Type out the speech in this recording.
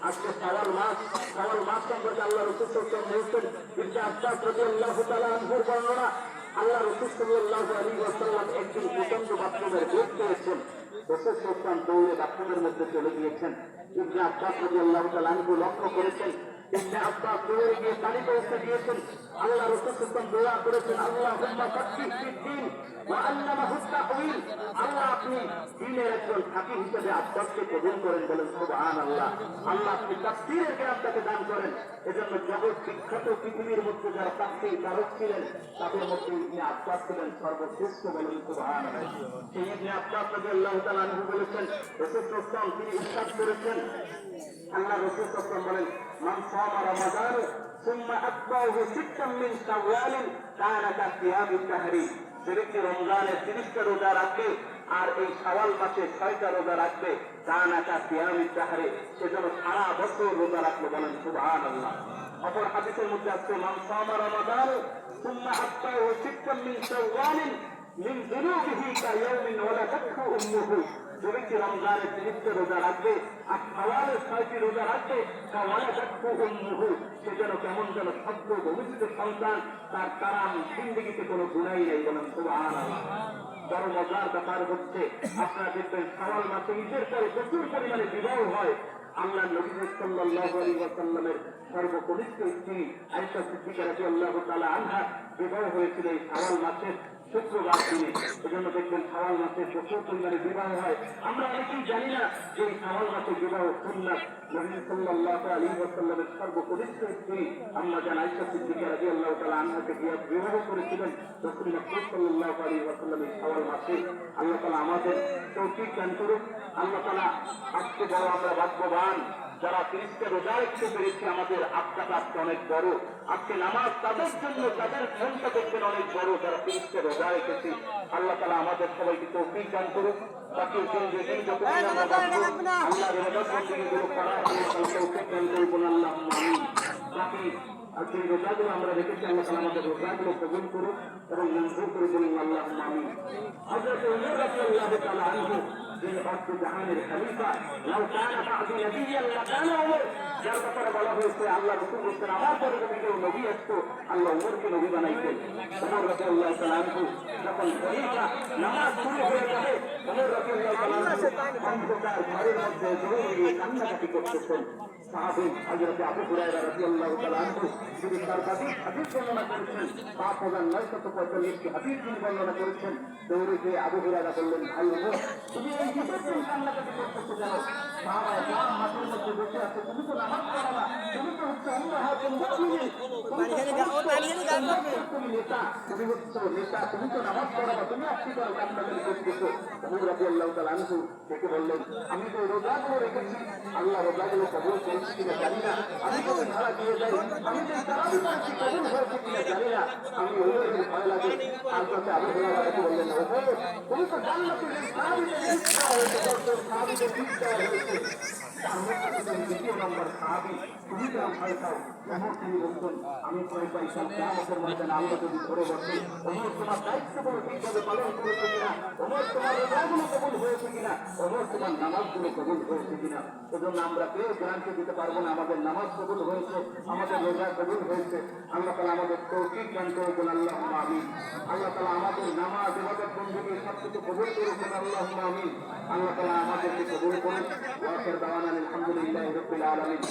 আজকে শাওয়াল মাস সম্পর্কে আল্লাহ রাসূল সাল্লাল্লাহু আলাইহি ওয়াসাল্লাম ইবনে আব্বাস রাদিয়াল্লাহু তাআলা আনহুর বর্ণনা, আল্লাহ রাসূল সাল্লাল্লাহু আলাইহি ওয়াসাল্লাম একদিন প্রচন্ড বাথরুমের বেগ পেয়েছেন। রাসূল সাল্লাল্লাহু দৌড়ে বাথরুমের মধ্যে চলে গিয়েছেন। ইবনে আব্বাস রাদিয়াল্লাহু তাআলা আনহু লক্ষ্য করেছেন, ইবনে আব্বাস দৌড়ে গিয়ে পানি পৌঁছে দিয়েছেন। আল্লাহ রাসূল সাল্লাল্লাহু দোয়া করেছেন, আল্লাহুম্মা ফাক্কিহ ফিদ-দীন ওয়া আল্লামাহু তা'ওয়ীল। আল্লাহ আপনি দ্বীনের একজন ফাকিহ হিসেবে আব্বাসকে কবুল করেন, বলেন সুবহানাল্লাহ। আল্লাহ আপনি তাফসীরের জ্ঞান তাকে দান করেন। এজন্য জগৎ বিখ্যাত পৃথিবীর মধ্যে যারা তাফসীর কারক ছিলেন তাদের মধ্যে ইবনে আব্বাস ছিলেন সর্বশ্রেষ্ঠ, বলেন সুবহানাল্লাহ। সেই ইবনে আব্বাস রাদিয়াল্লাহু তাআলা আনহু বলেছেন, রাসূল সাল্লাল্লাহু তিনি ইরশাদ করেছেন, আল্লাহ রাসূল সাল্লাল্লাহু বলেন, মান সামা রমাদান সুম্মা আতবাহু সিত্তাম মিন শাওয়াল কানা কাসিয়ামি শাহরি। যে ব্যক্তি রমজানের 30টা রোজা রাখবে আর এই শাওয়াল মাসে 6টা রোজা রাখবে, কানা কাসিয়ামি শাহরি, সেজন্য সারা বছর রোজা রাখবে, বলেন সুবহানাল্লাহ। অপর হাদিসের মধ্যে আছে, মান সামা রমাদান সুম্মা আতবাহু সিত্তাম মিন শাওয়াল মিন যুনুবিহি কায়াউমিন ওয়ালাদাতহু উম্মুহু। যে ব্যক্তি রমজানের 30টা রোজা রাখবে আর শাওয়ালের 6টি রোজা রাখবে, ওয়ালাদাতহু উম্মুহু, সে যেন কেমন যেন সদ্য ভবিষ্যৎ সন্তান, তার কারাম জিন্দেগিতে কোনো গুনাহই নেই, বলেন সুবহানাল্লাহ। বড় মজার ব্যাপার হচ্ছে, আপনারা দেখবেন শাওয়াল মাসে ঈদের পরে প্রচুর পরিমাণে বিবাহ হয়। আল্লাহ নবী সাল্লাল্লাহু আলাইহি ওয়াসাল্লামের সর্বকনিষ্ঠ স্ত্রী আয়েশা সিদ্দিকা রাদিয়াল্লাহু তাআলা আনহা বিবাহ হয়েছিল এই শাওয়াল মাসের শুক্রবার দিনে। এজন্য দেখবেন শাওয়াল মাসে প্রচুর পরিমাণে বিবাহ হয়। আমরা অনেকেই জানি না যে এই শাওয়াল মাসে বিবাহ সুন্নাত। নবী সাল্লাল্লাহু আলাইহি ওয়াসাল্লামের সর্বকনিষ্ঠ স্ত্রী আম্মা জান আয়েশা সিদ্দিকা রাদিয়াল্লাহু তাআলা আনহাকে বিবাহ করেছিলেন রাসূল সাল্লাল্লাহু আলাইহি ওয়াসাল্লাম এই শাওয়াল মাসে। আল্লাহ তাআলা আমাদের তৌফিক দান করুন। আল্লাহ তাআলা আজকে বড় আমরা ভাগ্যবান যারা 30টা রোজা রাখতে পেরেছি। আমাদের আত্মাটা আজকে অনেক বড়। আজকে নামাজ তাদের জন্য, তাদের মনটা দেখবেন অনেক বড় যারা 30টা রোজা রেখেছি। আল্লাহ তাআলা আমাদের সবাইকে তৌফিক দান করুন। বাকি জিন্দেগি যতদিন আমরা বাঁচবো আল্লাহর ইবাদত বন্দেগিগুলো করার আল্লাহ তাআলা তৌফিক দান করুন, আল্লাহুম্মা আমিন। বাকি আর যে রোজাগুলো আমরা রেখেছি আল্লাহ তাআলা আমাদের রোজাগুলো কবুল করুন এবং মঞ্জুর করে দিন, আল্লাহুম্মা আমিন। হযরত ওমর রাদিয়াল্লাহু তাআলা আনহু যিনি বাদশাহ জাহানের খলিফা, লাউ কানা বা'দি নাবিয়্যান লাকানা ওমর, যার ব্যাপারে বলা হয়েছে আল্লাহ রাসূল বলেছেন আমার পরে যদি কেউ নবী আসতো আল্লাহ ওমরকে নবী বানাইতেন। ওমর রাদিয়াল্লাহু তাআলা আনহু যখন খলিফা নামাজ শুরু হয়ে যাবে, ওমর রাদিয়াল্লাহু তাআলা আনহু অন্ধকার ঘরের মধ্যে দৌড়ে কান্নাকাটি করতেছেন। সাহাবী হযরত আবু হুরায়রা রাদিয়াল্লাহু তাআলা আনহু যিনি সর্বাধিক হাদিস বর্ণনা করেছেন, 5945টি হাদিস তিনি বর্ণনা করেছেন, দৌড়ে গিয়ে আবু হুরায়রা বললেন, ভাই ওমর তুমি এই কিসের জন্য কান্নাকাটি করতেছো কেন? সাহাবায়ে কেরাম মাঠের মধ্যে বসে আছে, তুমি তো নামাজ পড়ো না, তুমি তো হচ্ছে উম্মাহাতুল মুমিনিন, তুমি নেতা, তুমি হচ্ছে নেতা, তুমি তো নামাজ পড়ো না, তুমি আজকে কেন কান্নাকাটি করতেছো? ওমর রাদিয়াল্লাহু তাআলা আনহু ডেকে বললেন, আমি তো রোজাগুলো রেখেছি, আল্লাহ রোজাগুলো কবুল করেছি কিনা জানি না, আমি যদি ভাড়া দিয়ে যাই, আমি যে তারাবি করেছি কবুল হয়েছে কিনা জানি না, আমি ওমরের ভয় লাগে। আর কাছে আবু হুরায়রা ডেকে বললেন, ওমর তুমি তো জান্নাতের সাহাবীদের লিস্ট দেওয়া হয়েছে, 10 সাহাবীদের লিস্ট দেওয়া হয়েছে, তার মধ্যে তুমি দ্বিতীয় নম্বর সাহাবী, তুমি কেন ভয় পাও? ওমর তিনি বলছেন, আমি ভয় পাই কিয়ামতের ময়দানে আল্লাহ যদি ধরে বসে, ওমর তোমার দায়িত্বগুলো ঠিকভাবে পালন করেছে কিনা, ওমর তোমার রোজাগুলো কবুল হয়েছে কিনা, ওমর তোমার নামাজগুলো কবুল হয়েছে কিনা। এজন্য আমরা কেউ গ্যারান্টি দিতে পারবো না আমাদের নামাজ কবুল হয়েছে, আমাদের রোজা কবুল হয়েছে। আল্লাহ তাআলা আমাদের তৌফিক দান করুন, আল্লাহুম্মা আমিন। আল্লাহ তাআলা আমাদের নামাজ ইবাদত বন্দেগী সবকিছু কবুল করুন, আল্লাহুম্মা আমিন। আল্লাহ তাআলা আমাদেরকে কবুল করুন। ওয়া আখির দাওয়ানা আলহামদুলিল্লাহি রাব্বিল আলামিন।